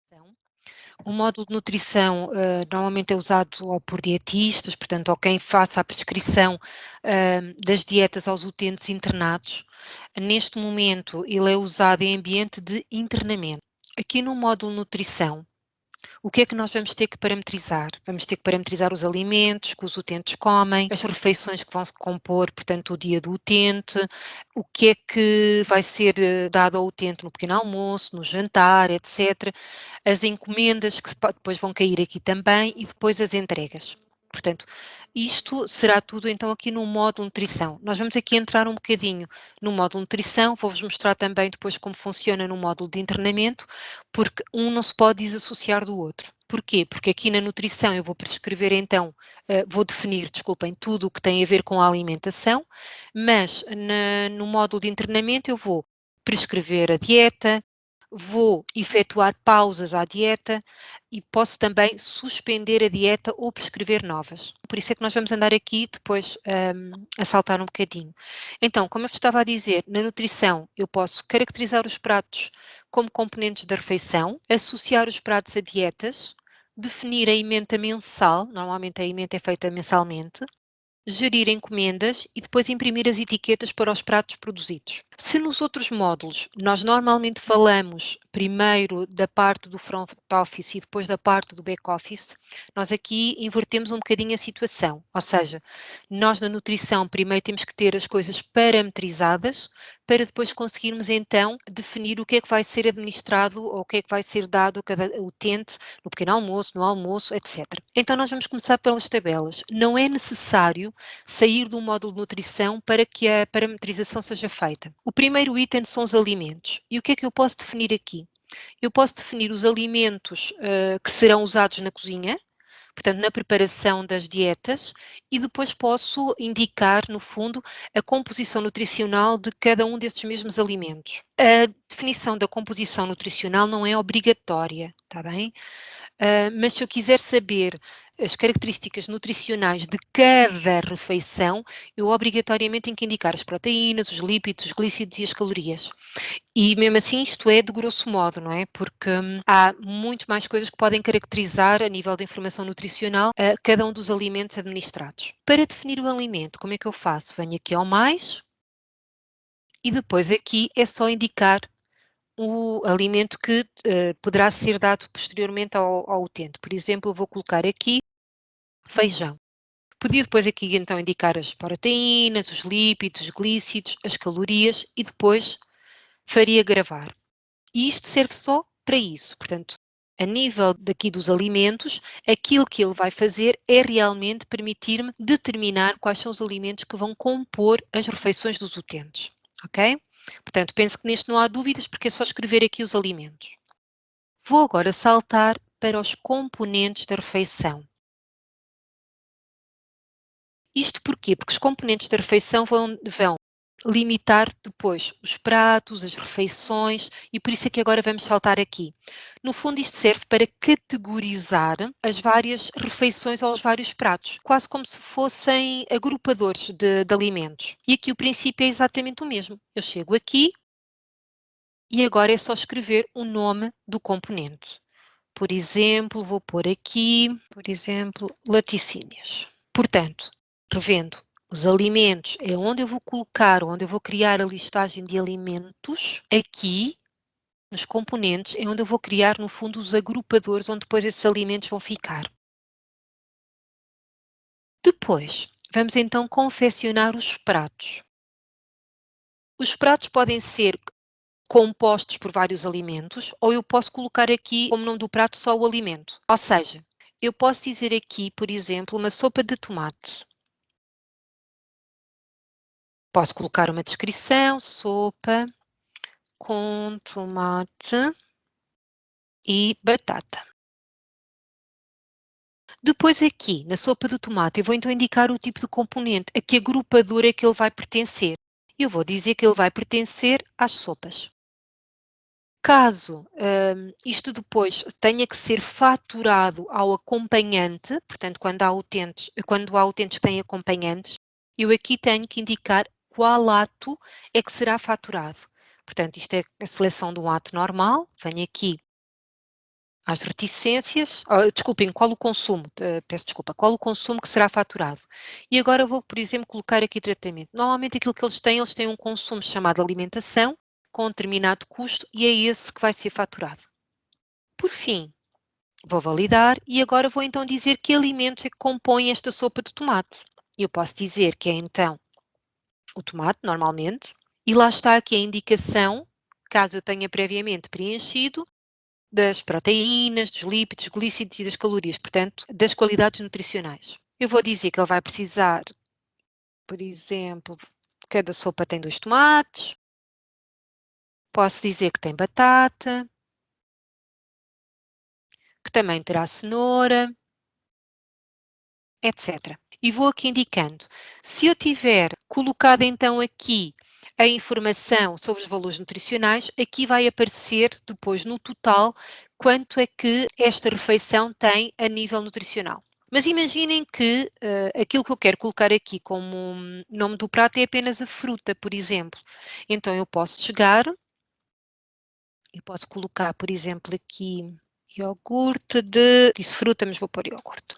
Então, o módulo de nutrição, normalmente é usado ou por dietistas, portanto, ou quem faça a prescrição, das dietas aos utentes internados. Neste momento, ele é usado em ambiente de internamento. Aqui no módulo nutrição, o que é que nós vamos ter que parametrizar? Vamos ter que parametrizar os alimentos que os utentes comem, as refeições que vão se compor, portanto, o dia do utente, o que é que vai ser dado ao utente no pequeno almoço, no jantar, etc. As encomendas que depois vão cair aqui também e depois as entregas. Portanto, isto será tudo então aqui no módulo nutrição. Nós vamos aqui entrar um bocadinho no módulo nutrição, vou-vos mostrar também depois como funciona no módulo de internamento, porque um não se pode desassociar do outro. Porquê? Porque aqui na nutrição eu vou prescrever então, vou definir, desculpem, tudo o que tem a ver com a alimentação, mas no módulo de internamento eu vou prescrever a dieta, vou efetuar pausas à dieta e posso também suspender a dieta ou prescrever novas. Por isso é que nós vamos andar aqui depois a saltar um bocadinho. Então, como eu vos estava a dizer, na nutrição eu posso caracterizar os pratos como componentes da refeição, associar os pratos a dietas, definir a ementa mensal, normalmente a ementa é feita mensalmente, gerir encomendas e depois imprimir as etiquetas para os pratos produzidos. Se nos outros módulos nós normalmente falamos primeiro da parte do front office e depois da parte do back office, nós aqui invertemos um bocadinho a situação, ou seja, nós na nutrição primeiro temos que ter as coisas parametrizadas para depois conseguirmos então definir o que é que vai ser administrado ou o que é que vai ser dado a cada utente no pequeno almoço, no almoço, etc. Então nós vamos começar pelas tabelas. Não é necessário sair do módulo de nutrição para que a parametrização seja feita. O primeiro item são os alimentos. E o que é que eu posso definir aqui? Eu posso definir os alimentos que serão usados na cozinha, portanto, na preparação das dietas, e depois posso indicar, no fundo, a composição nutricional de cada um desses mesmos alimentos. A definição da composição nutricional não é obrigatória, está bem? Mas se eu quiser saber as características nutricionais de cada refeição, eu obrigatoriamente tenho que indicar as proteínas, os lípidos, os glícidos e as calorias. E mesmo assim isto é de grosso modo, não é? Porque há muito mais coisas que podem caracterizar a nível de informação nutricional cada um dos alimentos administrados. Para definir o alimento, como é que eu faço? Venho aqui ao mais e depois aqui é só indicar o alimento que poderá ser dado posteriormente ao utente. Por exemplo, vou colocar aqui feijão. Podia depois aqui então indicar as proteínas, os lípidos, os glícidos, as calorias e depois faria gravar. E isto serve só para isso. Portanto, a nível daqui dos alimentos, aquilo que ele vai fazer é realmente permitir-me determinar quais são os alimentos que vão compor as refeições dos utentes. Ok? Portanto, penso que neste não há dúvidas, porque é só escrever aqui os alimentos. Vou agora saltar para os componentes da refeição. Isto porquê? Porque os componentes da refeição vão limitar depois os pratos, as refeições, e por isso é que agora vamos saltar aqui. No fundo, isto serve para categorizar as várias refeições ou os vários pratos, quase como se fossem agrupadores de alimentos. E aqui o princípio é exatamente o mesmo. Eu chego aqui e agora é só escrever o nome do componente. Por exemplo, vou pôr aqui, por exemplo, laticínios. Portanto, revendo, os alimentos é onde eu vou colocar, onde eu vou criar a listagem de alimentos. Aqui, nos componentes, é onde eu vou criar, no fundo, os agrupadores, onde depois esses alimentos vão ficar. Depois, vamos então confeccionar os pratos. Os pratos podem ser compostos por vários alimentos, ou eu posso colocar aqui, como nome do prato, só o alimento. Ou seja, eu posso dizer aqui, por exemplo, uma sopa de tomate. Posso colocar uma descrição, sopa com tomate e batata. Depois aqui, na sopa de tomate, eu vou então indicar o tipo de componente, a que agrupador é que ele vai pertencer. Eu vou dizer que ele vai pertencer às sopas. Caso isto depois tenha que ser faturado ao acompanhante, portanto, quando há utentes que têm acompanhantes, eu aqui tenho que indicar qual ato é que será faturado. Portanto, isto é a seleção de um ato normal, venho aqui às reticências, desculpem, qual o consumo, peço desculpa, qual o consumo que será faturado. E agora vou, por exemplo, colocar aqui tratamento. Normalmente aquilo que eles têm um consumo chamado alimentação, com um determinado custo, e é esse que vai ser faturado. Por fim, vou validar e agora vou então dizer que alimentos é que compõem esta sopa de tomate. Eu posso dizer que é então o tomate, normalmente, e lá está aqui a indicação, caso eu tenha previamente preenchido, das proteínas, dos lípidos, glicídios e das calorias, portanto, das qualidades nutricionais. Eu vou dizer que ele vai precisar, por exemplo, cada sopa tem 2 tomates, posso dizer que tem batata, que também terá cenoura, etc. E vou aqui indicando. Se eu tiver colocado então aqui a informação sobre os valores nutricionais, aqui vai aparecer depois no total quanto é que esta refeição tem a nível nutricional. Mas imaginem que aquilo que eu quero colocar aqui como nome do prato é apenas a fruta, por exemplo. Então eu posso chegar, eu posso colocar, por exemplo, aqui iogurte disse fruta, mas vou pôr iogurte.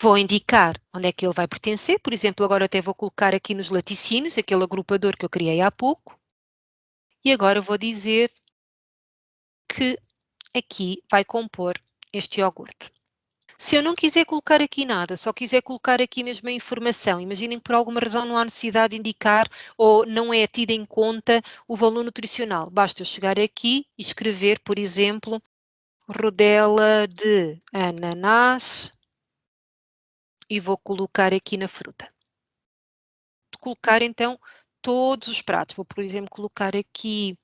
Vou indicar onde é que ele vai pertencer, por exemplo, agora até vou colocar aqui nos laticínios, aquele agrupador que eu criei há pouco, e agora vou dizer que aqui vai compor este iogurte. Se eu não quiser colocar aqui nada, só quiser colocar aqui mesmo a informação, imaginem que por alguma razão não há necessidade de indicar ou não é tido em conta o valor nutricional. Basta eu chegar aqui e escrever, por exemplo, rodela de ananás e vou colocar aqui na fruta. Colocar então todos os pratos. Vou, por exemplo, colocar aqui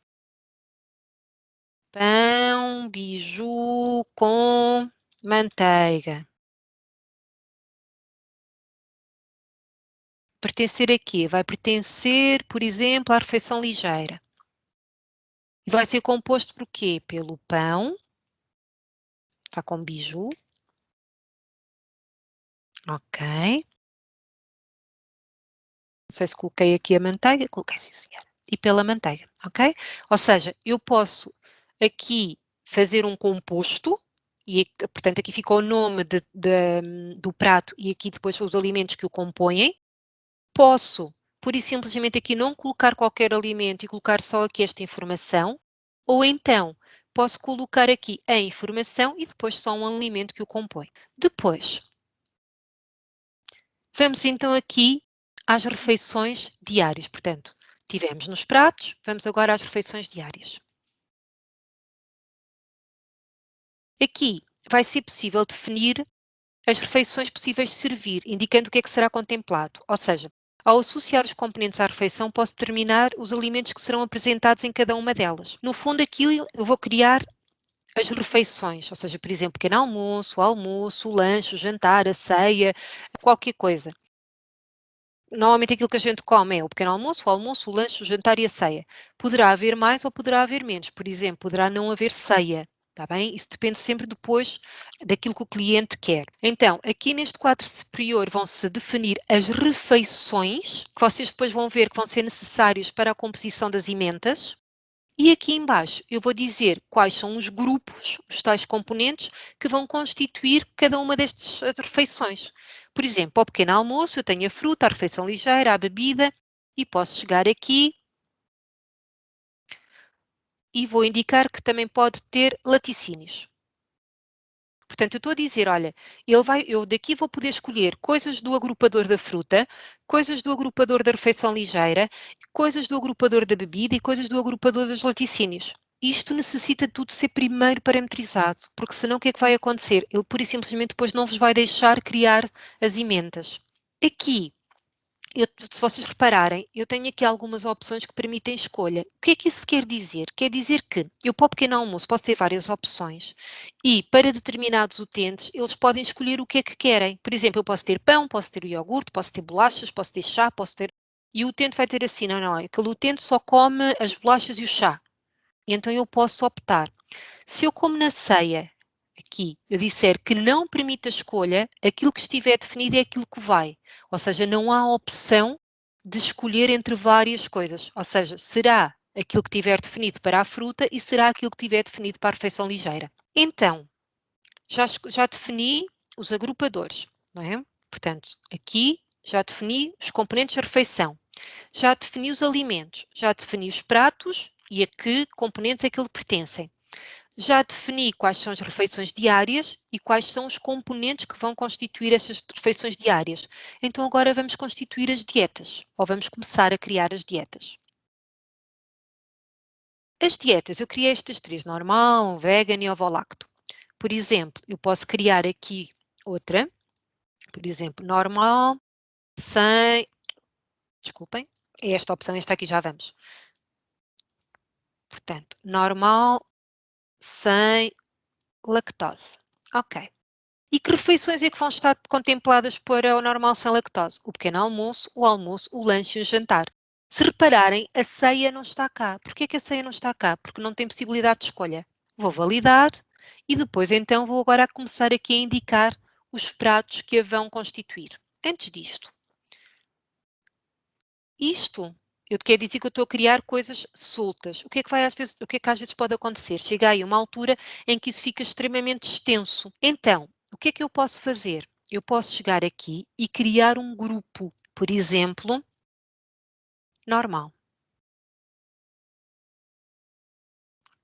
pão, beiju com manteiga. Pertencer a quê? Vai pertencer, por exemplo, à refeição ligeira. E vai ser composto por quê? Pelo pão, está com beiju, ok. Não sei se coloquei aqui a manteiga, coloquei sim, senhora. E pela manteiga, ok? Ou seja, eu posso aqui fazer um composto, e portanto aqui fica o nome do prato e aqui depois os alimentos que o compõem. Posso, pura e simplesmente aqui não colocar qualquer alimento e colocar só aqui esta informação, ou então posso colocar aqui a informação e depois só um alimento que o compõe. Depois, vamos então aqui às refeições diárias. Portanto, tivemos nos pratos, vamos agora às refeições diárias. Aqui vai ser possível definir as refeições possíveis de servir, indicando o que é que será contemplado. Ou seja, ao associar os componentes à refeição, posso determinar os alimentos que serão apresentados em cada uma delas. No fundo, aqui eu vou criar as refeições, ou seja, por exemplo, pequeno almoço, almoço, lanche, jantar, a ceia, qualquer coisa. Normalmente aquilo que a gente come é o pequeno almoço, o almoço, o lanche, o jantar e a ceia. Poderá haver mais ou poderá haver menos. Por exemplo, poderá não haver ceia. Está bem? Isso depende sempre depois daquilo que o cliente quer. Então, aqui neste quadro superior vão-se definir as refeições, que vocês depois vão ver que vão ser necessárias para a composição das ementas. E aqui embaixo eu vou dizer quais são os grupos, os tais componentes, que vão constituir cada uma destas refeições. Por exemplo, ao pequeno almoço eu tenho a fruta, a refeição ligeira, a bebida e posso chegar aqui e vou indicar que também pode ter laticínios. Portanto, eu estou a dizer, olha, eu daqui vou poder escolher coisas do agrupador da fruta, coisas do agrupador da refeição ligeira, coisas do agrupador da bebida e coisas do agrupador dos laticínios. Isto necessita tudo ser primeiro parametrizado, porque senão o que é que vai acontecer? Ele pura e simplesmente depois não vos vai deixar criar as emendas. Aqui, se vocês repararem, eu tenho aqui algumas opções que permitem escolha. O que é que isso quer dizer? Quer dizer que eu para o pequeno almoço posso ter várias opções e para determinados utentes eles podem escolher o que é que querem. Por exemplo, eu posso ter pão, posso ter iogurte, posso ter bolachas, posso ter chá, posso ter... E o utente vai ter assim, não, não, aquele utente só come as bolachas e o chá. Então eu posso optar. Se eu como na ceia, aqui, eu disser que não permite a escolha, aquilo que estiver definido é aquilo que vai. Ou seja, não há opção de escolher entre várias coisas, ou seja, será aquilo que tiver definido para a fruta e será aquilo que tiver definido para a refeição ligeira. Então, já defini os agrupadores, não é? Portanto, aqui já defini os componentes da refeição, já defini os alimentos, já defini os pratos e a que componentes é que eles pertencem. Já defini quais são as refeições diárias e quais são os componentes que vão constituir essas refeições diárias. Então agora vamos constituir as dietas, ou vamos começar a criar as dietas. As dietas, eu criei estas três, normal, vegan e ovo-lacto. Por exemplo, eu posso criar aqui outra, por exemplo, normal, sem, desculpem, é esta opção, esta aqui já vamos. Portanto, normal, sem lactose. Ok. E que refeições é que vão estar contempladas para o normal sem lactose? O pequeno almoço, o lanche e o jantar. Se repararem, a ceia não está cá. Porquê é que a ceia não está cá? Porque não tem possibilidade de escolha. Vou validar e depois então vou agora começar aqui a indicar os pratos que a vão constituir. Antes disto, isto eu quero dizer que eu estou a criar coisas soltas. O que é que o que é que às vezes pode acontecer? Chega aí uma altura em que isso fica extremamente extenso. Então, o que é que eu posso fazer? Eu posso chegar aqui e criar um grupo, por exemplo, normal,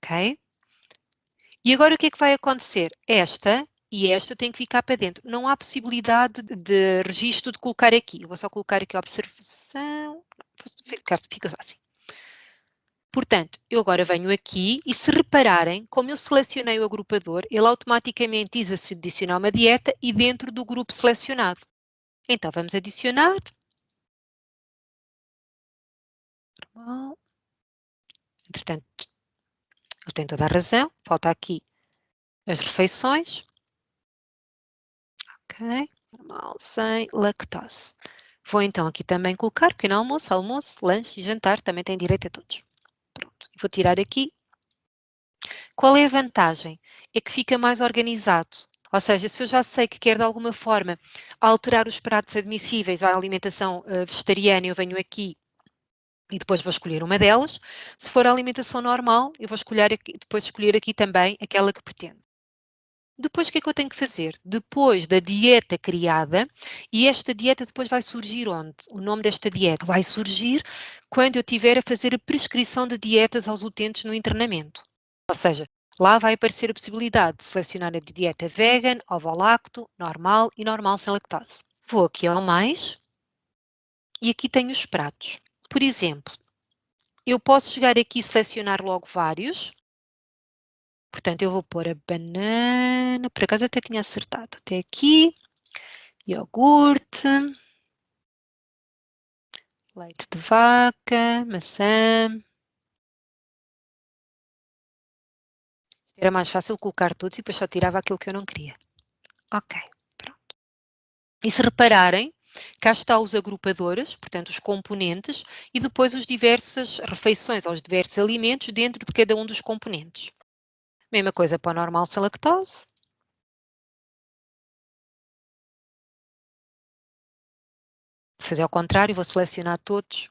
ok? E agora o que é que vai acontecer? Esta e esta têm que ficar para dentro. Não há possibilidade de registro de colocar aqui. Eu vou só colocar aqui a observação. Fica só assim. Portanto, eu agora venho aqui e se repararem, como eu selecionei o agrupador, ele automaticamente diz a adicionar uma dieta e dentro do grupo selecionado. Então, vamos adicionar. Entretanto, ele tem toda a razão. Falta aqui as refeições. Ok. Normal, sem lactose. Vou então aqui também colocar pequeno almoço, lanche e jantar. Também tem direito a todos. Pronto. Vou tirar aqui. Qual é a vantagem? É que fica mais organizado. Ou seja, se eu já sei que quero de alguma forma alterar os pratos admissíveis à alimentação vegetariana, eu venho aqui e depois vou escolher uma delas. Se for a alimentação normal, eu vou depois escolher aqui também aquela que pretendo. Depois, o que é que eu tenho que fazer? Depois da dieta criada, e esta dieta depois vai surgir onde? O nome desta dieta vai surgir quando eu estiver a fazer a prescrição de dietas aos utentes no internamento. Ou seja, lá vai aparecer a possibilidade de selecionar a dieta vegan, ovo-lacto, normal e normal sem lactose. Vou aqui ao mais e aqui tenho os pratos. Por exemplo, eu posso chegar aqui e selecionar logo vários. Portanto, eu vou pôr a banana, por acaso até tinha acertado, até aqui, iogurte, leite de vaca, maçã. Era mais fácil colocar todos e depois só tirava aquilo que eu não queria. Ok, pronto. E se repararem, cá está os agrupadores, portanto os componentes, e depois as diversas refeições, ou os diversos alimentos dentro de cada um dos componentes. Mesma coisa para o normal sem lactose. Vou fazer ao contrário, vou selecionar todos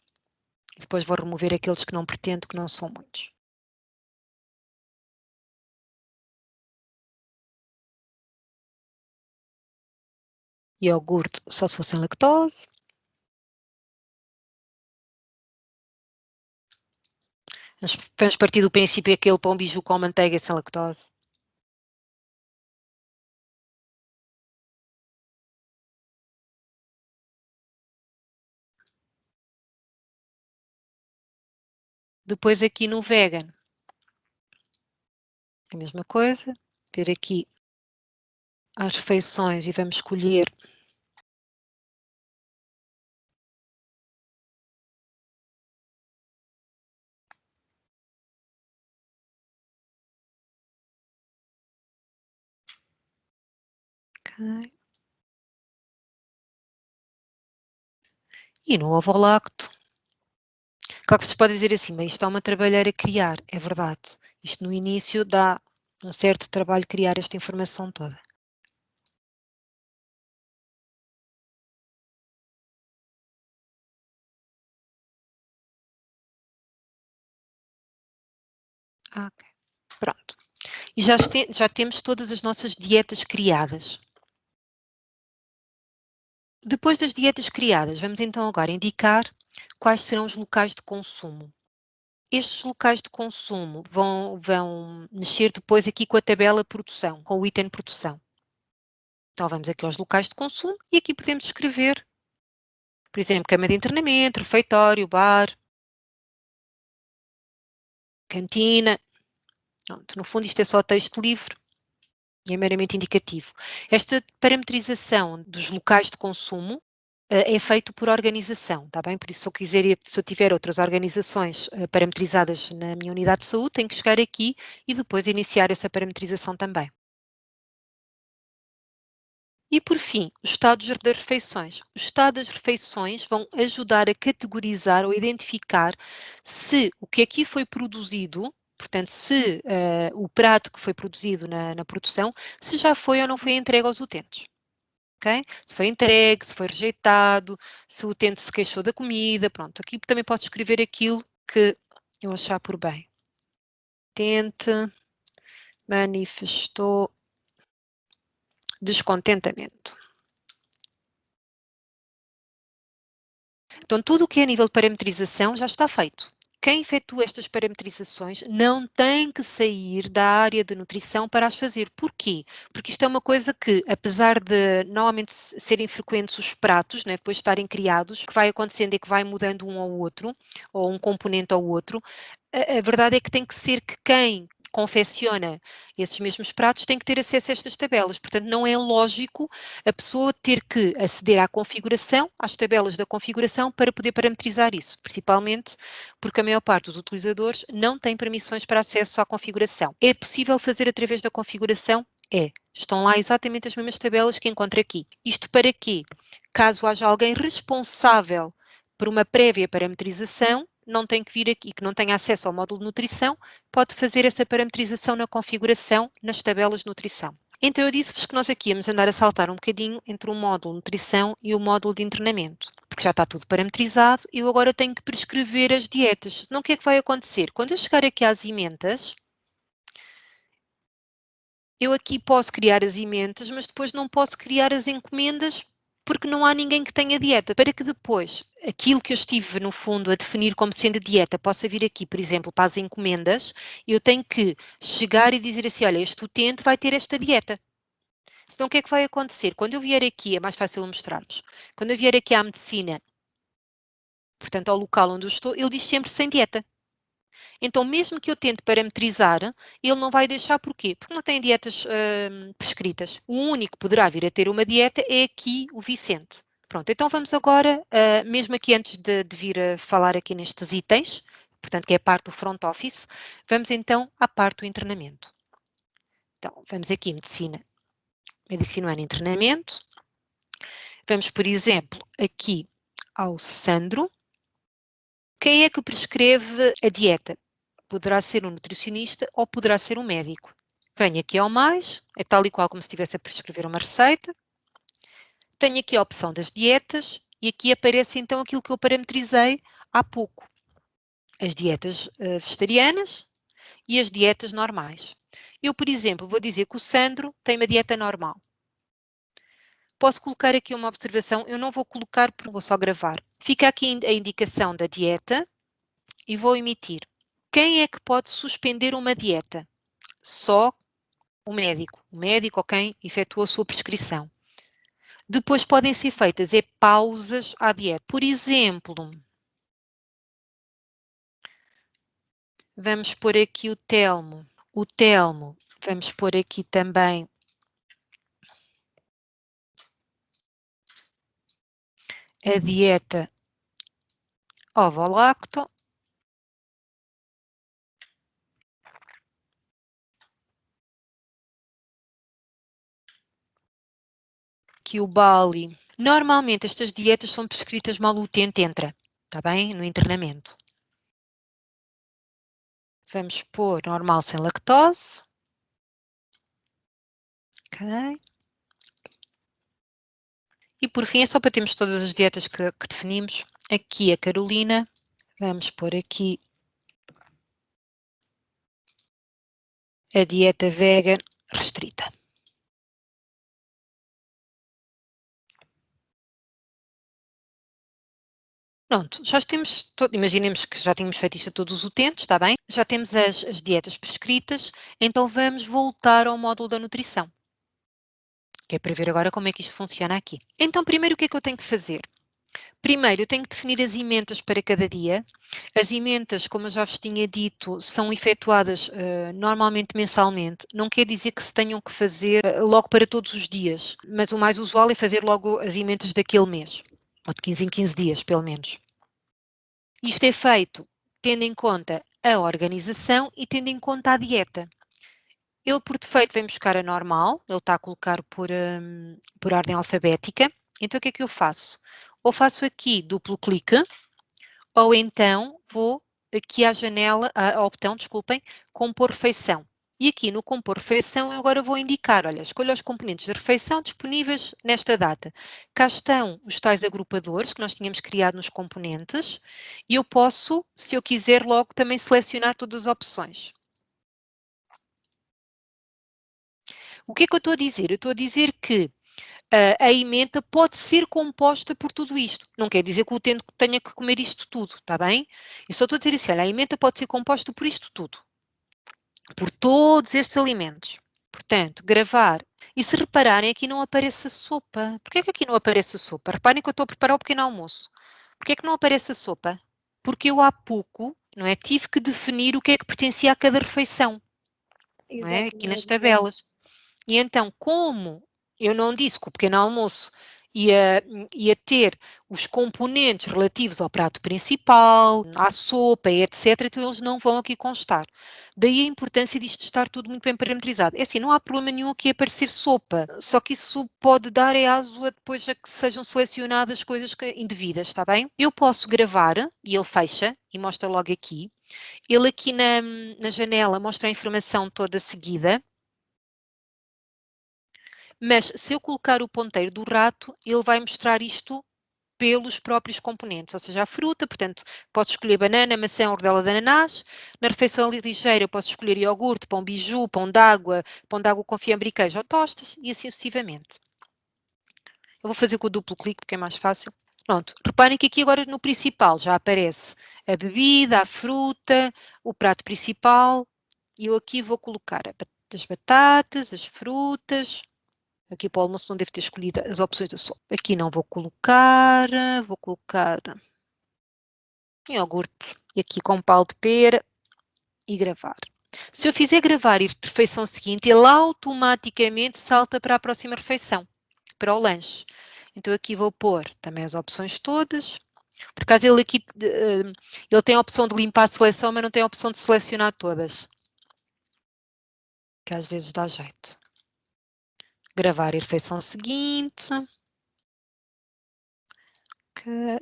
e depois vou remover aqueles que não pretendo, que não são muitos. Iogurte só se for sem lactose. Vamos partir do princípio que aquele pão biju com manteiga é sem lactose. Depois aqui no vegan, a mesma coisa. Ver aqui as refeições e vamos escolher okay. E no ovo-lacto. Claro que se pode dizer assim, mas isto é uma trabalheira a criar, é verdade. Isto no início dá um certo trabalho criar esta informação toda. Ok, pronto. E já temos todas as nossas dietas criadas. Depois das dietas criadas, vamos então agora indicar quais serão os locais de consumo. Estes locais de consumo vão mexer depois aqui com a tabela produção, com o item produção. Então vamos aqui aos locais de consumo e aqui podemos escrever, por exemplo, cama de internamento, refeitório, bar, cantina. Pronto, no fundo isto é só texto livre e é meramente indicativo. Esta parametrização dos locais de consumo é feito por organização, está bem? Por isso, se eu tiver outras organizações parametrizadas na minha unidade de saúde, tenho que chegar aqui e depois iniciar essa parametrização também. E, por fim, o estado das refeições. O estado das refeições vão ajudar a categorizar ou identificar se o que aqui foi produzido, portanto, se o prato que foi produzido na produção, se já foi ou não foi entregue aos utentes. Okay? Se foi entregue, se foi rejeitado, se o utente se queixou da comida, pronto. Aqui também posso escrever aquilo que eu achar por bem. O utente manifestou descontentamento. Então, tudo o que é a nível de parametrização já está feito. Quem efetua estas parametrizações não tem que sair da área de nutrição para as fazer. Porquê? Porque isto é uma coisa que, apesar de normalmente serem frequentes os pratos, né, depois de estarem criados, o que vai acontecendo é que vai mudando um ao outro, ou um componente ao outro, a verdade é que tem que ser que quem confecciona esses mesmos pratos tem que ter acesso a estas tabelas. Portanto, não é lógico a pessoa ter que aceder à configuração, às tabelas da configuração, para poder parametrizar isso, principalmente porque a maior parte dos utilizadores não tem permissões para acesso à configuração. É possível fazer através da configuração? É. Estão lá exatamente as mesmas tabelas que encontra aqui. Isto para quê? Caso haja alguém responsável por uma prévia parametrização, não tem que vir aqui, que não tenha acesso ao módulo de nutrição, pode fazer essa parametrização na configuração, nas tabelas de nutrição. Então eu disse-vos que nós aqui íamos andar a saltar um bocadinho entre o módulo de nutrição e o módulo de internamento, porque já está tudo parametrizado e eu agora tenho que prescrever as dietas. Não, o que é que vai acontecer? Quando eu chegar aqui às emendas, eu aqui posso criar as emendas, mas depois não posso criar as encomendas porque não há ninguém que tenha dieta. Para que depois aquilo que eu estive, no fundo, a definir como sendo dieta possa vir aqui, por exemplo, para as encomendas, eu tenho que chegar e dizer assim, olha, este utente vai ter esta dieta. Senão o que é que vai acontecer? Quando eu vier aqui, é mais fácil mostrar-vos, quando eu vier aqui à medicina, portanto ao local onde eu estou, ele diz sempre sem dieta. Então, mesmo que eu tente parametrizar, ele não vai deixar porquê? Porque não tem dietas prescritas. O único que poderá vir a ter uma dieta é aqui o Vicente. Pronto, então vamos agora, mesmo aqui antes de vir a falar aqui nestes itens, portanto que é a parte do front office, vamos então à parte do internamento. Então, vamos aqui medicina humana e internamento. Vamos, por exemplo, aqui ao Sandro. Quem é que prescreve a dieta? Poderá ser um nutricionista ou poderá ser um médico. Venho aqui ao mais, é tal e qual como se estivesse a prescrever uma receita. Tenho aqui a opção das dietas e aqui aparece então aquilo que eu parametrizei há pouco. As dietas vegetarianas e as dietas normais. Eu, por exemplo, vou dizer que o Sandro tem uma dieta normal. Posso colocar aqui uma observação, eu não vou colocar porque vou só gravar. Fica aqui a indicação da dieta e vou emitir. Quem é que pode suspender uma dieta? Só o médico. O médico ou quem efetua a sua prescrição. Depois podem ser feitas pausas à dieta. Por exemplo, vamos pôr aqui o Telmo. O Telmo, vamos pôr aqui também a dieta ovo-lacto. Que o Bali. Normalmente estas dietas são prescritas mal o utente entra, está bem? No internamento. Vamos pôr normal sem lactose. Ok. E por fim, é só para termos todas as dietas que definimos. Aqui a Carolina. Vamos pôr aqui a dieta vegan restrita. Pronto, já temos, imaginemos que já tínhamos feito isto a todos os utentes, está bem? Já temos as dietas prescritas, então vamos voltar ao módulo da nutrição, que é para ver agora como é que isto funciona aqui. Então, primeiro o que é que eu tenho que fazer? Primeiro, eu tenho que definir as ementas para cada dia. As ementas, como eu já vos tinha dito, são efetuadas normalmente mensalmente. Não quer dizer que se tenham que fazer logo para todos os dias, mas o mais usual é fazer logo as ementas daquele mês, ou de 15 em 15 dias, pelo menos. Isto é feito tendo em conta a organização e tendo em conta a dieta. Ele, por defeito, vem buscar a normal, ele está a colocar por ordem alfabética. Então, o que é que eu faço? Ou faço aqui duplo clique, ou então vou aqui à janela, ao botão, desculpem, compor refeição. E aqui no compor refeição eu agora vou indicar, olha, escolha os componentes de refeição disponíveis nesta data. Cá estão os tais agrupadores que nós tínhamos criado nos componentes e eu posso, se eu quiser, logo também selecionar todas as opções. O que é que eu estou a dizer? Eu estou a dizer que a emenda pode ser composta por tudo isto. Não quer dizer que o utente tenha que comer isto tudo, está bem? Eu só estou a dizer assim, olha, a emenda pode ser composta por isto tudo, por todos estes alimentos. Portanto, gravar. E se repararem, aqui não aparece a sopa. Porquê que aqui não aparece a sopa? Reparem que eu estou a preparar o pequeno almoço. Porquê que não aparece a sopa? Porque eu há pouco, não é, tive que definir o que é que pertencia a cada refeição, não é? Aqui nas Exatamente. tabelas. E então, como eu não disse que o pequeno almoço ia, ia ter os componentes relativos ao prato principal, à sopa, etc., então eles não vão aqui constar. Daí a importância disto estar tudo muito bem parametrizado. É assim, não há problema nenhum aqui aparecer sopa, só que isso pode dar aso a depois a que sejam selecionadas coisas indevidas, está bem? Eu posso gravar, e ele fecha, e mostra logo aqui. Ele aqui na janela mostra a informação toda seguida, mas se eu colocar o ponteiro do rato, ele vai mostrar isto pelos próprios componentes, ou seja, a fruta, portanto, posso escolher banana, maçã, rodela de ananás. Na refeição ligeira, eu posso escolher iogurte, pão biju, pão d'água com fiambre e queijo ou tostas, e assim sucessivamente. Eu vou fazer com o duplo clique, porque é mais fácil. Pronto, reparem que aqui agora no principal já aparece a bebida, a fruta, o prato principal, e eu aqui vou colocar as batatas, as frutas. Aqui para o almoço não devo ter escolhido as opções da sopa. Aqui não vou colocar iogurte. E aqui com pau de pera e gravar. Se eu fizer gravar e refeição seguinte, ele automaticamente salta para a próxima refeição, para o lanche. Então aqui vou pôr também as opções todas. Por acaso ele aqui ele tem a opção de limpar a seleção, mas não tem a opção de selecionar todas. Que às vezes dá jeito. Gravar e refeição seguinte. Que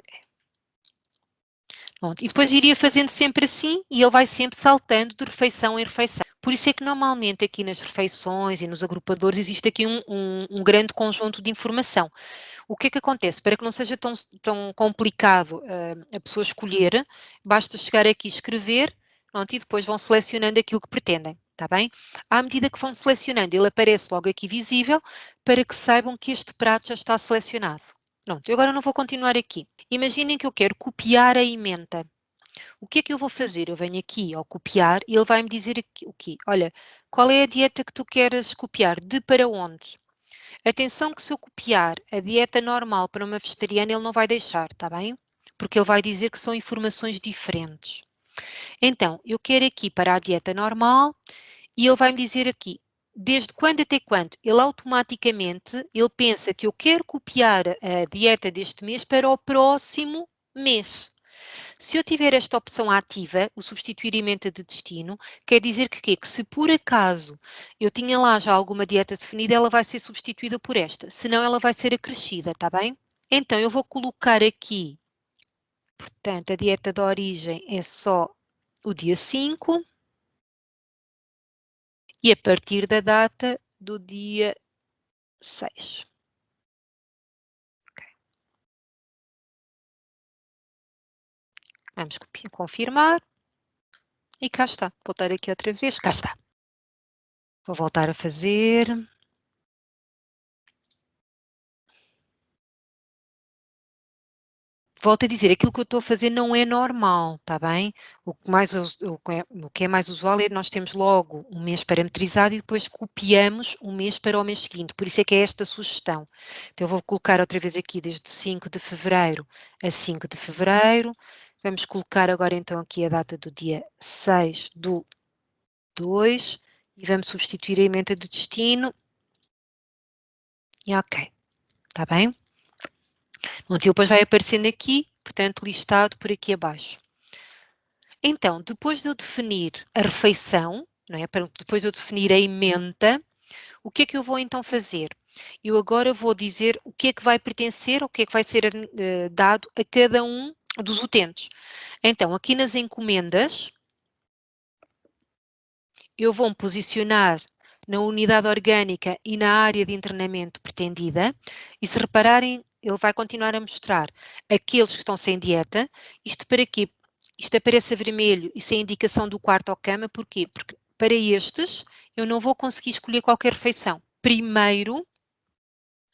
Pronto, e depois iria fazendo sempre assim e ele vai sempre saltando de refeição em refeição. Por isso é que normalmente aqui nas refeições e nos agrupadores existe aqui um grande conjunto de informação. O que é que acontece? Para que não seja tão complicado a pessoa escolher, basta chegar aqui e escrever, pronto, e depois vão selecionando aquilo que pretendem, está bem? À medida que vão selecionando, ele aparece logo aqui visível para que saibam que este prato já está selecionado. Pronto, eu agora não vou continuar aqui. Imaginem que eu quero copiar a ementa. O que é que eu vou fazer? Eu venho aqui ao copiar e ele vai me dizer aqui, o quê? Olha, qual é a dieta que tu queres copiar? De para onde? Atenção que se eu copiar a dieta normal para uma vegetariana, ele não vai deixar, está bem? Porque ele vai dizer que são informações diferentes. Então, eu quero aqui para a dieta normal e ele vai me dizer aqui, desde quando até quando? Ele automaticamente, ele pensa que eu quero copiar a dieta deste mês para o próximo mês. Se eu tiver esta opção ativa, o substituir emenda de destino, quer dizer que, quê? Que se por acaso eu tinha lá já alguma dieta definida, ela vai ser substituída por esta, senão ela vai ser acrescida, tá bem? Então, eu vou colocar aqui, portanto, a dieta de origem é só o dia 5 e a partir da data do dia 6. Vamos confirmar e cá está. Voltar aqui outra vez, cá está. Vou voltar a fazer. Volto a dizer, aquilo que eu estou a fazer não é normal, está bem? O que é mais usual é nós temos logo um mês parametrizado e depois copiamos o mês para o mês seguinte, por isso é que é esta sugestão. Então eu vou colocar outra vez aqui desde 5 de fevereiro a 5 de fevereiro, vamos colocar agora então aqui a data do dia 6 do 2 e vamos substituir a emenda de destino e ok, está bem? Pronto, e depois vai aparecendo aqui, portanto, listado por aqui abaixo. Então, depois de eu definir a refeição, não é? Depois de eu definir a ementa, o que é que eu vou então fazer? Eu agora vou dizer o que é que vai pertencer, o que é que vai ser dado a cada um dos utentes. Então, aqui nas encomendas, eu vou-me posicionar na unidade orgânica e na área de internamento pretendida, e se repararem, ele vai continuar a mostrar aqueles que estão sem dieta. Isto para quê? Isto aparece a vermelho, isso é a indicação do quarto ou cama, porquê? Porque para estes eu não vou conseguir escolher qualquer refeição. Primeiro,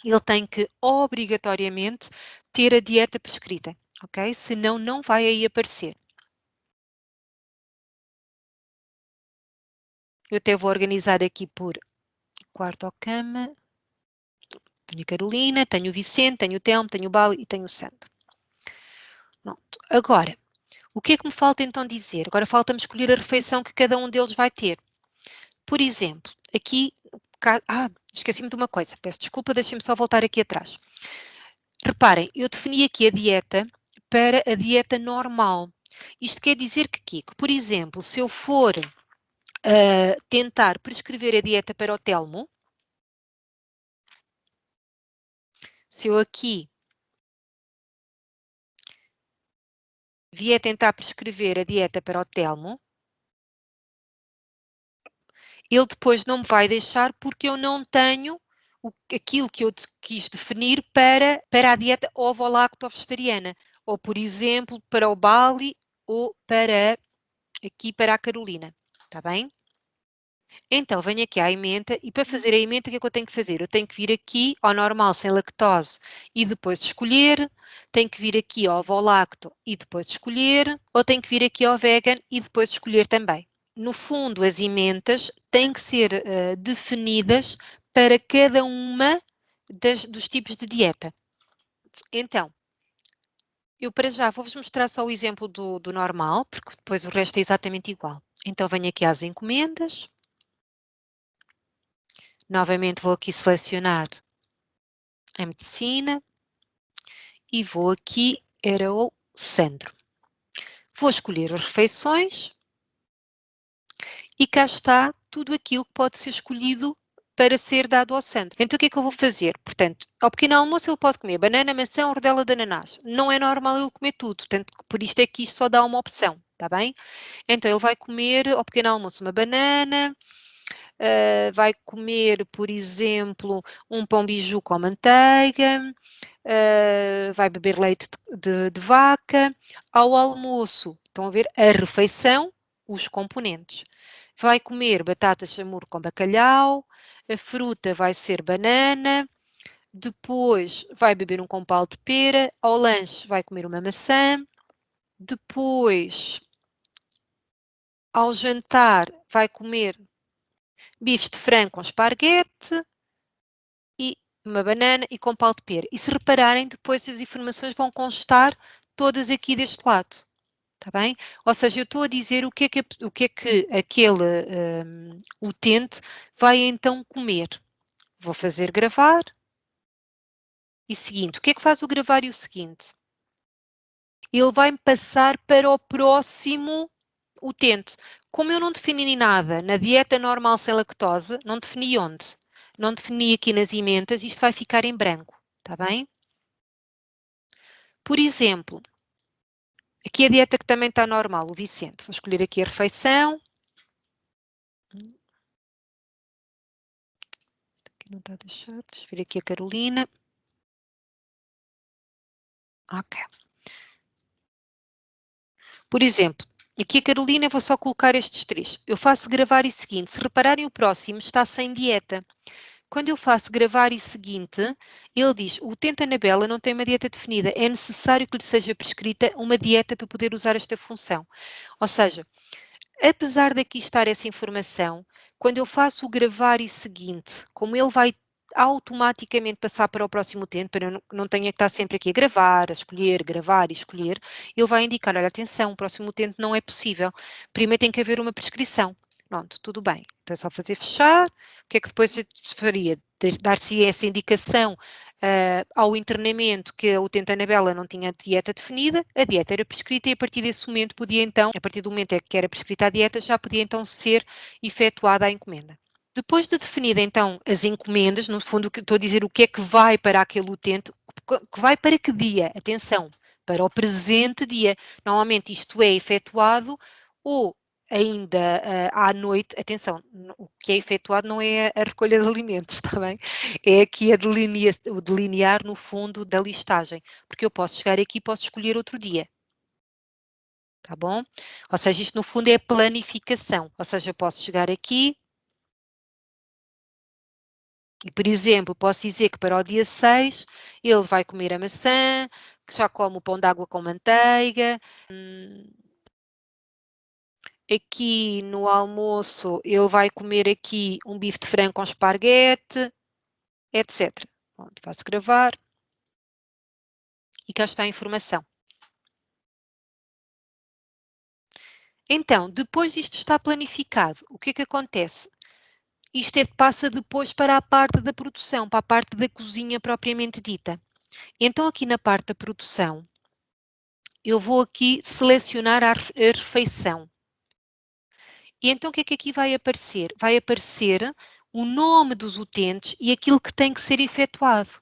ele tem que obrigatoriamente ter a dieta prescrita, ok? Senão não vai aí aparecer. Eu até vou organizar aqui por quarto ou cama. Tenho a Carolina, tenho o Vicente, tenho o Telmo, tenho o Bali e tenho o Sandro. Pronto. Agora, o que é que me falta então dizer? Agora falta-me escolher a refeição que cada um deles vai ter. Por exemplo, aqui... esqueci-me de uma coisa. Peço desculpa, deixem-me só voltar aqui atrás. Reparem, eu defini aqui a dieta para a dieta normal. Isto quer dizer que, por exemplo, se eu for tentar prescrever a dieta para o Telmo, se eu aqui vier tentar prescrever a dieta para o Telmo, ele depois não me vai deixar porque eu não tenho aquilo que eu quis definir para a dieta ovo-lacto-vegetariana, ou, por exemplo, para o Bali ou aqui para a Carolina, está bem? Então, venho aqui à ementa e para fazer a ementa, o que é que eu tenho que fazer? Eu tenho que vir aqui ao normal sem lactose e depois escolher, tenho que vir aqui ao ovo-lacto e depois escolher, ou tenho que vir aqui ao vegan e depois escolher também. No fundo, as ementas têm que ser definidas para cada uma dos tipos de dieta. Então, eu para já vou-vos mostrar só o exemplo do normal, porque depois o resto é exatamente igual. Então, venho aqui às encomendas. Novamente vou aqui selecionar a medicina e vou aqui, era o centro. Vou escolher as refeições e cá está tudo aquilo que pode ser escolhido para ser dado ao centro. Então, o que é que eu vou fazer? Portanto, ao pequeno almoço ele pode comer banana, maçã ou rodela de ananás. Não é normal ele comer tudo, portanto, por isto é que isto só dá uma opção, está bem? Então, ele vai comer ao pequeno almoço uma banana, vai comer, por exemplo, um pão biju com manteiga, vai beber leite de vaca. Ao almoço, estão a ver a refeição, os componentes. Vai comer batatas chamurro com bacalhau, a fruta vai ser banana, depois vai beber um compal de pera, ao lanche vai comer uma maçã, depois ao jantar vai comer bifes de frango com esparguete e uma banana e compal de pera. E se repararem, depois as informações vão constar todas aqui deste lado. Está bem? Ou seja, eu estou a dizer o que é que aquele utente vai então comer. Vou fazer gravar e seguinte. O que é que faz o gravar e o seguinte? Ele vai-me passar para o próximo utente. Como eu não defini nada na dieta normal sem lactose, não defini onde? Não defini aqui nas ementas, isto vai ficar em branco, está bem? Por exemplo, aqui a dieta que também está normal, o Vicente. Vou escolher aqui a refeição. Aqui não está a deixar, deixa eu ver aqui a Carolina. Ok. Por exemplo, Aqui a Carolina, eu vou só colocar estes 3. Eu faço gravar e seguinte. Se repararem, o próximo está sem dieta. Quando eu faço gravar e seguinte, ele diz, o utente Anabela não tem uma dieta definida, é necessário que lhe seja prescrita uma dieta para poder usar esta função. Ou seja, apesar daqui estar essa informação, quando eu faço o gravar e seguinte, como ele vai automaticamente passar para o próximo utente, para eu não tenha que estar sempre aqui a gravar e escolher, ele vai indicar, olha, atenção, o próximo utente não é possível. Primeiro tem que haver uma prescrição. Pronto, tudo bem. Então é só fazer fechar. O que é que depois se faria? Dar-se essa indicação ao internamento que a utente Anabela não tinha dieta definida, a dieta era prescrita e a partir desse momento podia então, a partir do momento em que era prescrita a dieta, já podia então ser efetuada a encomenda. Depois de definida então as encomendas, no fundo estou a dizer o que é que vai para aquele utente, que vai para que dia? Atenção, para o presente dia. Normalmente isto é efetuado ou ainda à noite, atenção, o que é efetuado não é a recolha de alimentos, está bem? É aqui o delinear no fundo da listagem, porque eu posso chegar aqui e posso escolher outro dia. Tá bom? Ou seja, isto no fundo é planificação. Ou seja, eu posso chegar aqui e, por exemplo, posso dizer que para o dia 6 ele vai comer a maçã, que já come o pão de água com manteiga. Aqui no almoço ele vai comer aqui um bife de frango com esparguete, etc. Pronto, faço gravar e cá está a informação. Então, depois disto estar planificado, o que é que acontece? Isto passa depois para a parte da produção, para a parte da cozinha propriamente dita. Então, aqui na parte da produção, eu vou aqui selecionar a refeição. E então o que é que aqui vai aparecer? Vai aparecer o nome dos utentes e aquilo que tem que ser efetuado.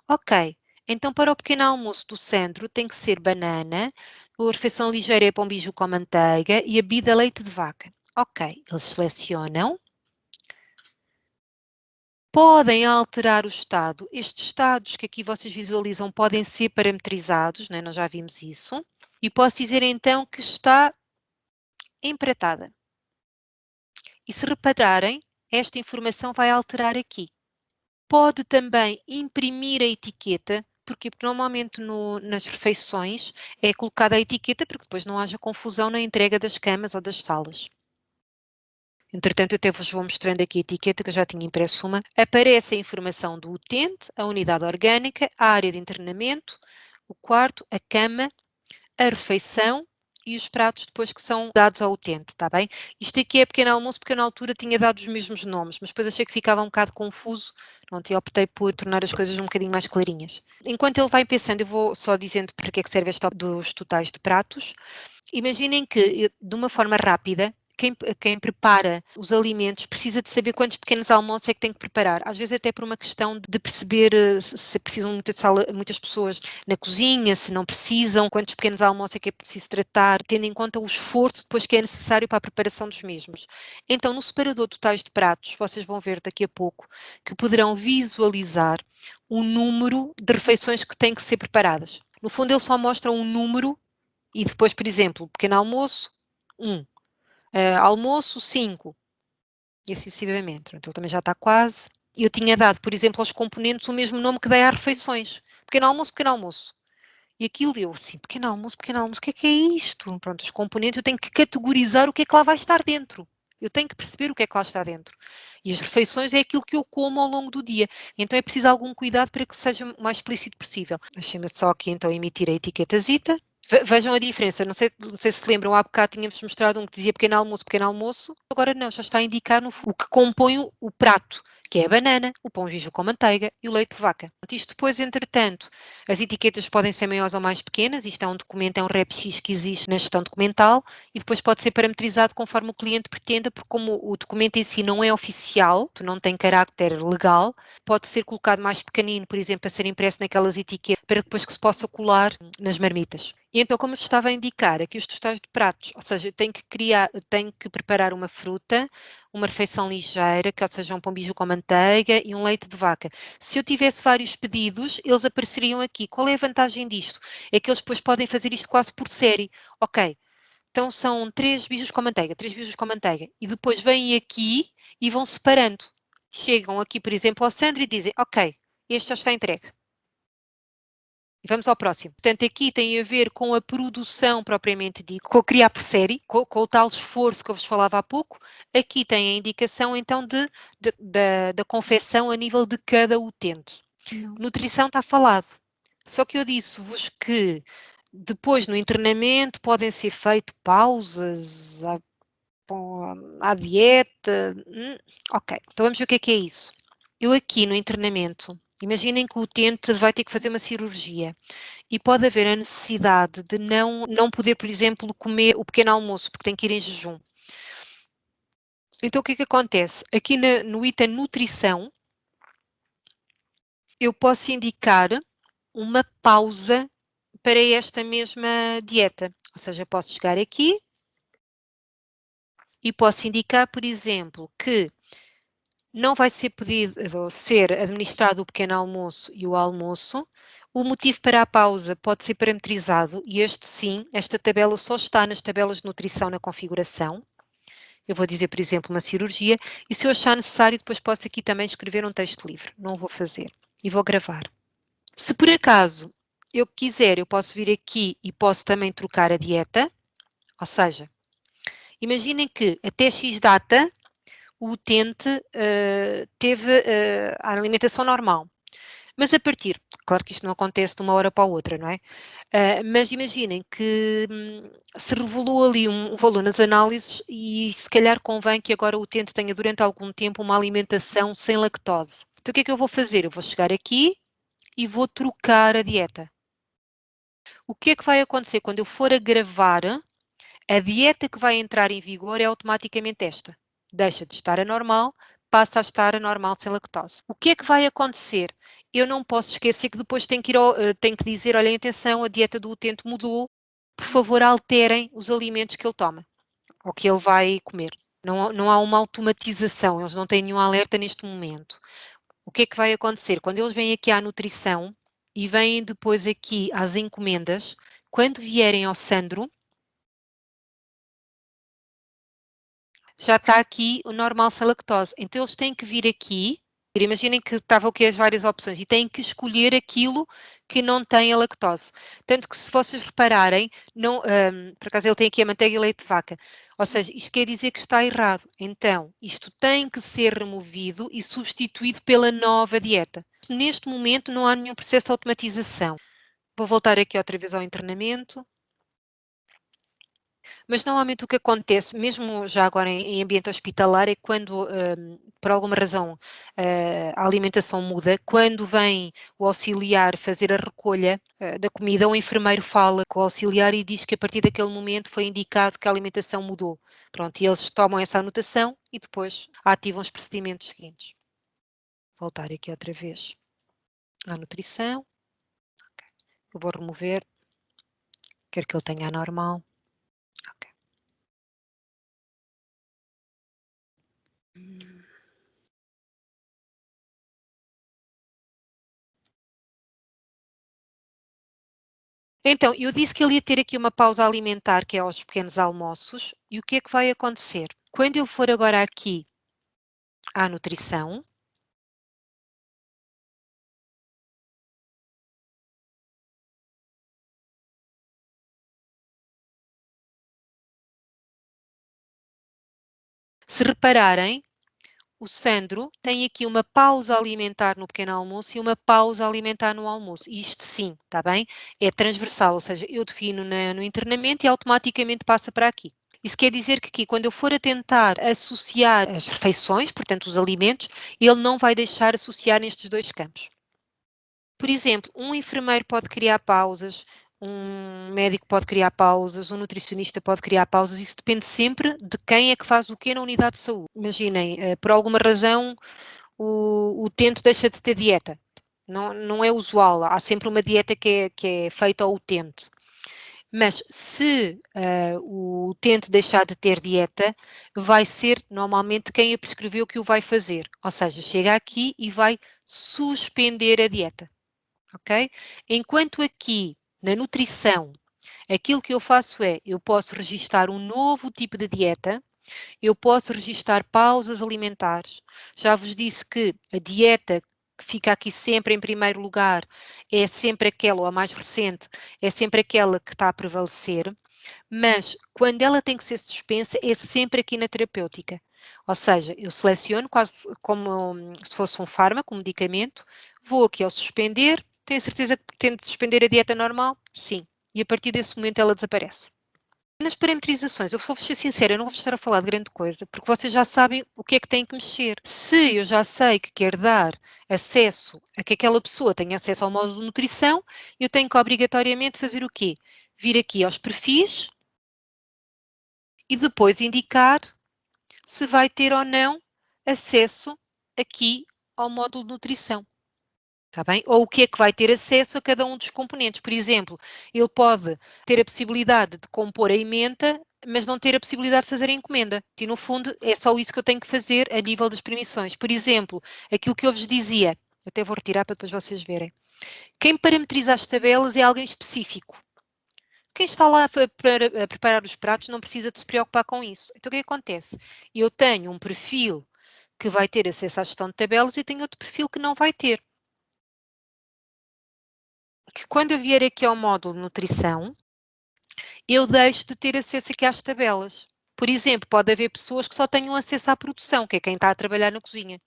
Ok, então para o pequeno almoço do Sandro tem que ser banana, a refeição ligeira é pão biju com manteiga e a bebida leite de vaca. Ok, eles selecionam. Podem alterar o estado. Estes estados que aqui vocês visualizam podem ser parametrizados, né? Nós já vimos isso. E posso dizer então que está empratada. E se repararem, esta informação vai alterar aqui. Pode também imprimir a etiqueta, porquê? Porque normalmente nas refeições é colocada a etiqueta para que depois não haja confusão na entrega das camas ou das salas. Entretanto, eu até vos vou mostrando aqui a etiqueta, que eu já tinha impresso uma. Aparece a informação do utente, a unidade orgânica, a área de internamento, o quarto, a cama, a refeição e os pratos depois que são dados ao utente, está bem? Isto aqui é pequeno almoço porque eu na altura tinha dado os mesmos nomes, mas depois achei que ficava um bocado confuso, pronto, e optei por tornar as coisas um bocadinho mais clarinhas. Enquanto ele vai pensando, eu vou só dizendo para que é que serve este dos totais de pratos. Imaginem que, de uma forma rápida, quem prepara os alimentos precisa de saber quantos pequenos almoços é que tem que preparar. Às vezes até por uma questão de perceber se precisam muitas pessoas na cozinha, se não precisam, quantos pequenos almoços é que é preciso tratar, tendo em conta o esforço depois que é necessário para a preparação dos mesmos. Então, no separador totais de pratos, vocês vão ver daqui a pouco que poderão visualizar o número de refeições que têm que ser preparadas. No fundo, ele só mostra um número e depois, por exemplo, pequeno almoço, 1. Almoço, 5. E assim sucessivamente. Pronto, ele também já está quase. Eu tinha dado, por exemplo, aos componentes o mesmo nome que dei às refeições. Pequeno almoço, pequeno almoço. E aquilo eu assim, pequeno almoço, o que é isto? Pronto, os componentes, eu tenho que categorizar o que é que lá vai estar dentro. Eu tenho que perceber o que é que lá está dentro. E as refeições é aquilo que eu como ao longo do dia. Então é preciso algum cuidado para que seja o mais explícito possível. Deixem-me só aqui então emitir a etiquetazita. Vejam a diferença, não sei se lembram, há bocado tínhamos mostrado um que dizia pequeno almoço, agora não, já está a indicar o que compõe o prato, que é a banana, o pão vivo com manteiga e o leite de vaca. Isto depois, entretanto, as etiquetas podem ser maiores ou mais pequenas, isto é um documento, é um REPX que existe na gestão documental e depois pode ser parametrizado conforme o cliente pretenda, porque como o documento em si não é oficial, não tem carácter legal, pode ser colocado mais pequenino, por exemplo, para ser impresso naquelas etiquetas, para depois que se possa colar nas marmitas. E então, como eu estava a indicar, aqui os totais de pratos, ou seja, eu tenho que preparar uma fruta, uma refeição ligeira, que ou seja, um pão biju com manteiga e um leite de vaca. Se eu tivesse vários pedidos, eles apareceriam aqui. Qual é a vantagem disto? É que eles depois podem fazer isto quase por série. Ok, Então são 3 bijos com manteiga, 3 bijos com manteiga. E depois vêm aqui e vão separando. Chegam aqui, por exemplo, ao Sandro e dizem, ok, este já está entregue. E vamos ao próximo. Portanto, aqui tem a ver com a produção propriamente dita, com criar por série, com o tal esforço que eu vos falava há pouco. Aqui tem a indicação, então, da confecção a nível de cada utente. Não. Nutrição está falado. Só que eu disse-vos que depois no internamento podem ser feitas pausas à dieta. Ok, então vamos ver o que é isso. Eu aqui no internamento, imaginem que o utente vai ter que fazer uma cirurgia e pode haver a necessidade de não poder, por exemplo, comer o pequeno almoço, porque tem que ir em jejum. Então o que é que acontece? Aqui no item nutrição, eu posso indicar uma pausa para esta mesma dieta. Ou seja, posso chegar aqui e posso indicar, por exemplo, que não vai ser pedido ou ser administrado o pequeno almoço e o almoço. O motivo para a pausa pode ser parametrizado e este sim, esta tabela só está nas tabelas de nutrição na configuração. Eu vou dizer, por exemplo, uma cirurgia e se eu achar necessário depois posso aqui também escrever um texto livre. Não o vou fazer e vou gravar. Se por acaso eu quiser, eu posso vir aqui e posso também trocar a dieta, ou seja, imaginem que até X data o utente teve a alimentação normal. Mas a partir, claro que isto não acontece de uma hora para a outra, não é? Mas imaginem que se revelou ali um valor nas análises e se calhar convém que agora o utente tenha durante algum tempo uma alimentação sem lactose. Então o que é que eu vou fazer? Eu vou chegar aqui e vou trocar a dieta. O que é que vai acontecer quando eu for a gravar? A dieta que vai entrar em vigor é automaticamente esta. Deixa de estar a normal, passa a estar a normal sem lactose. O que é que vai acontecer? Eu não posso esquecer que depois tenho que dizer, olhem, atenção, a dieta do utente mudou, por favor alterem os alimentos que ele toma, ou que ele vai comer. Não há uma automatização, eles não têm nenhum alerta neste momento. O que é que vai acontecer? Quando eles vêm aqui à nutrição e vêm depois aqui às encomendas, quando vierem ao Sandro, já está aqui o normal sem lactose. Então eles têm que vir aqui, imaginem que estavam aqui as várias opções e têm que escolher aquilo que não tem a lactose. Tanto que se vocês repararem, por acaso ele tem aqui a manteiga e leite de vaca, ou seja, isto quer dizer que está errado. Então, isto tem que ser removido e substituído pela nova dieta. Neste momento não há nenhum processo de automatização. Vou voltar aqui outra vez ao internamento. Mas normalmente o que acontece, mesmo já agora em ambiente hospitalar, é quando, por alguma razão, a alimentação muda, quando vem o auxiliar fazer a recolha da comida, o enfermeiro fala com o auxiliar e diz que a partir daquele momento foi indicado que a alimentação mudou. Pronto, e eles tomam essa anotação e depois ativam os procedimentos seguintes. Voltar aqui outra vez à nutrição. Eu vou remover. Quero que ele tenha a normal. Ok. Então, eu disse que ele ia ter aqui uma pausa alimentar, que é aos pequenos almoços, e o que é que vai acontecer? Quando eu for agora aqui à nutrição, se repararem, o Sandro tem aqui uma pausa alimentar no pequeno almoço e uma pausa alimentar no almoço. Isto sim, está bem? É transversal, ou seja, eu defino no internamento e automaticamente passa para aqui. Isso quer dizer que aqui, quando eu for a tentar associar as refeições, portanto os alimentos, ele não vai deixar associar nestes dois campos. Por exemplo, um enfermeiro pode criar pausas, um médico pode criar pausas, um nutricionista pode criar pausas, isso depende sempre de quem é que faz o quê na unidade de saúde. Imaginem, por alguma razão o utente deixa de ter dieta. Não é usual, há sempre uma dieta que é feita ao utente. Mas se o utente deixar de ter dieta, vai ser normalmente quem a prescreveu que o vai fazer. Ou seja, chega aqui e vai suspender a dieta. Ok? Enquanto aqui na nutrição Aquilo que eu faço é, eu posso registar um novo tipo de dieta, eu posso registar pausas alimentares. Já vos disse que a dieta que fica aqui sempre em primeiro lugar é sempre aquela, ou a mais recente, é sempre aquela que está a prevalecer, mas quando ela tem que ser suspensa é sempre aqui na terapêutica. Ou seja, eu seleciono quase como se fosse um fármaco, um medicamento, vou aqui ao suspender, tenho certeza que pretendo suspender a dieta normal? Sim. E a partir desse momento ela desaparece. Nas parametrizações, eu vou-vos ser sincera, eu não vou estar a falar de grande coisa, porque vocês já sabem o que é que têm que mexer. Se eu já sei que quero dar acesso a que aquela pessoa tenha acesso ao módulo de nutrição, eu tenho que obrigatoriamente fazer o quê? Vir aqui aos perfis e depois indicar se vai ter ou não acesso aqui ao módulo de nutrição. Está bem? Ou o que é que vai ter acesso a cada um dos componentes. Por exemplo, ele pode ter a possibilidade de compor a ementa, mas não ter a possibilidade de fazer a encomenda. E, no fundo, é só isso que eu tenho que fazer a nível das permissões. Por exemplo, aquilo que eu vos dizia, eu até vou retirar para depois vocês verem. Quem parametriza as tabelas é alguém específico. Quem está lá para preparar os pratos não precisa de se preocupar com isso. Então, o que acontece? Eu tenho um perfil que vai ter acesso à gestão de tabelas e tenho outro perfil que não vai ter. Que quando eu vier aqui ao módulo de nutrição, eu deixo de ter acesso aqui às tabelas. Por exemplo, pode haver pessoas que só tenham acesso à produção, que é quem está a trabalhar na cozinha.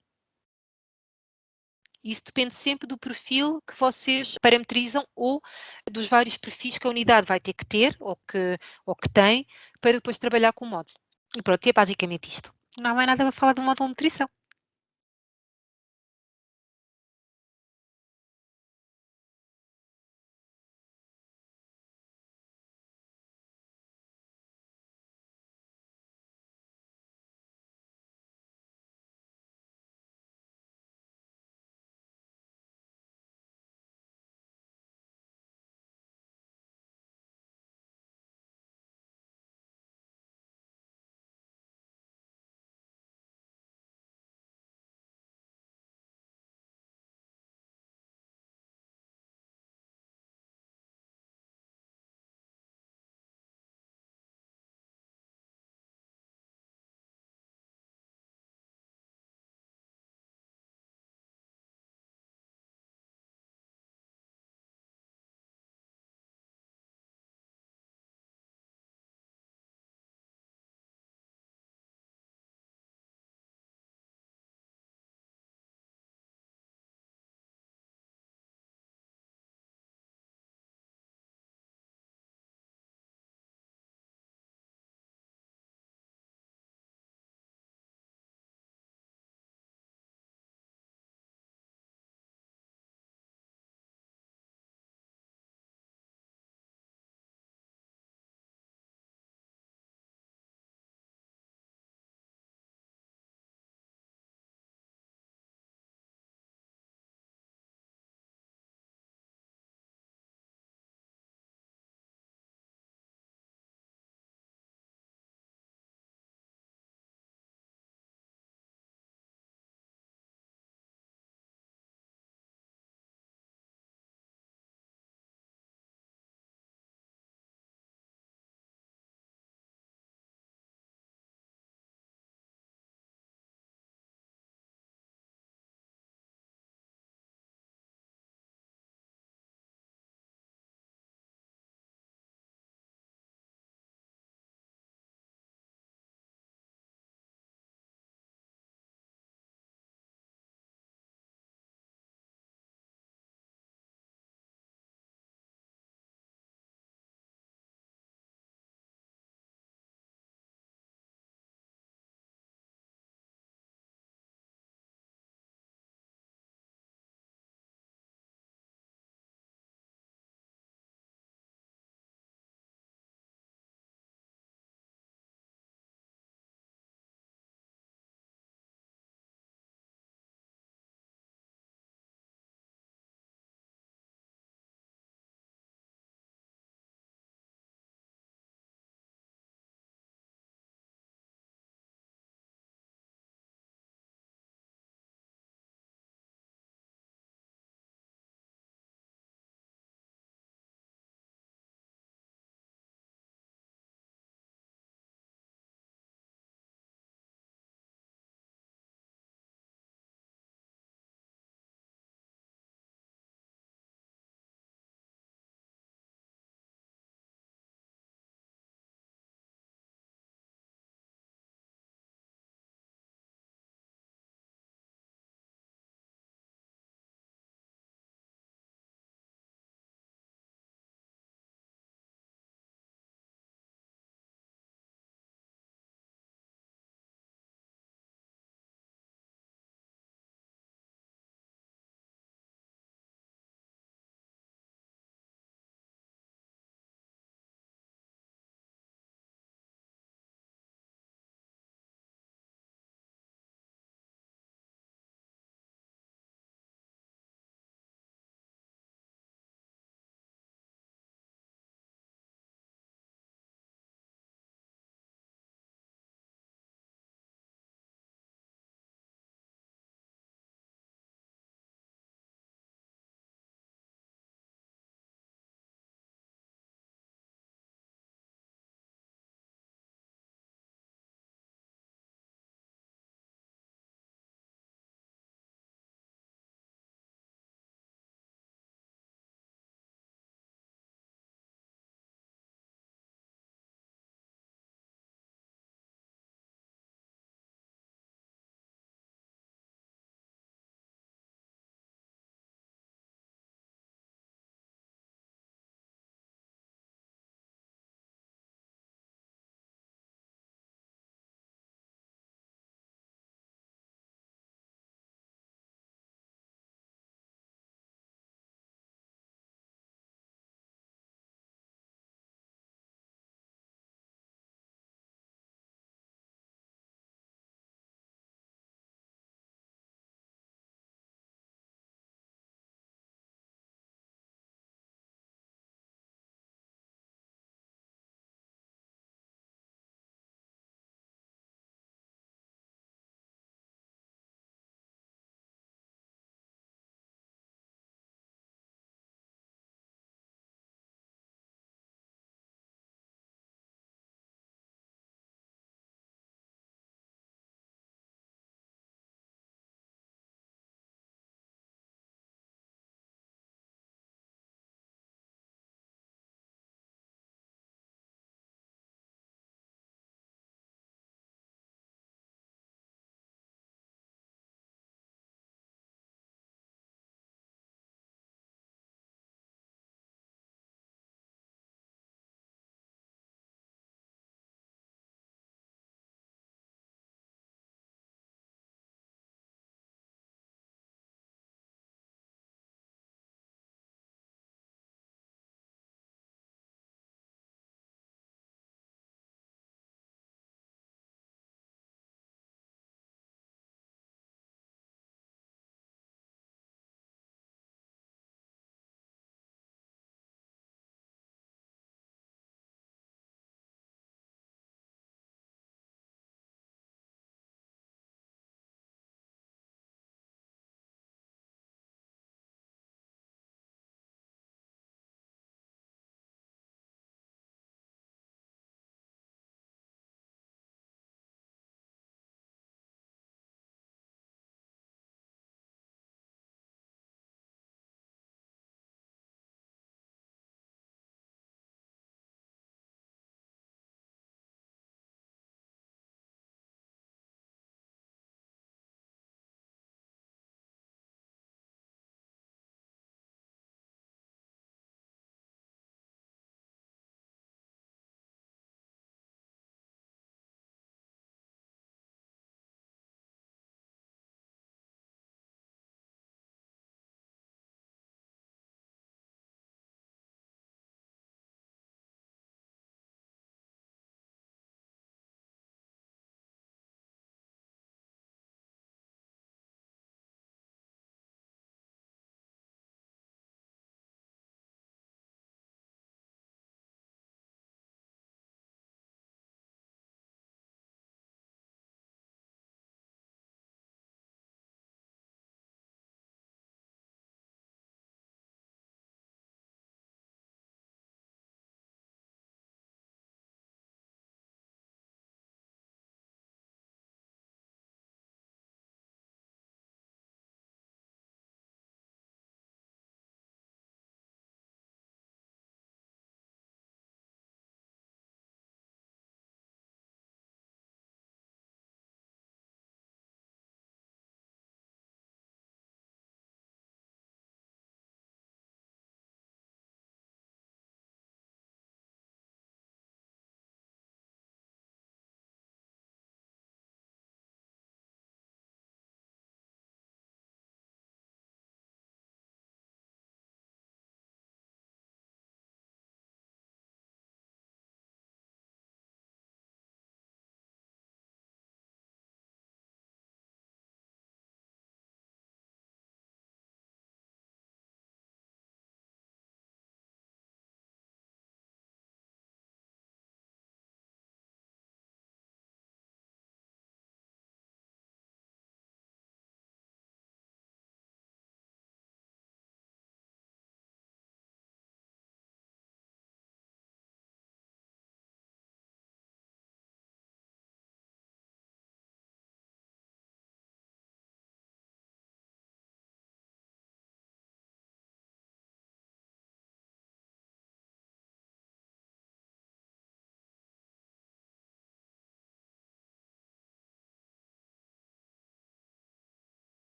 Isso depende sempre do perfil que vocês parametrizam ou dos vários perfis que a unidade vai ter que ter ou que tem para depois trabalhar com o módulo. E pronto, é basicamente isto. Não há mais nada para falar do módulo de nutrição.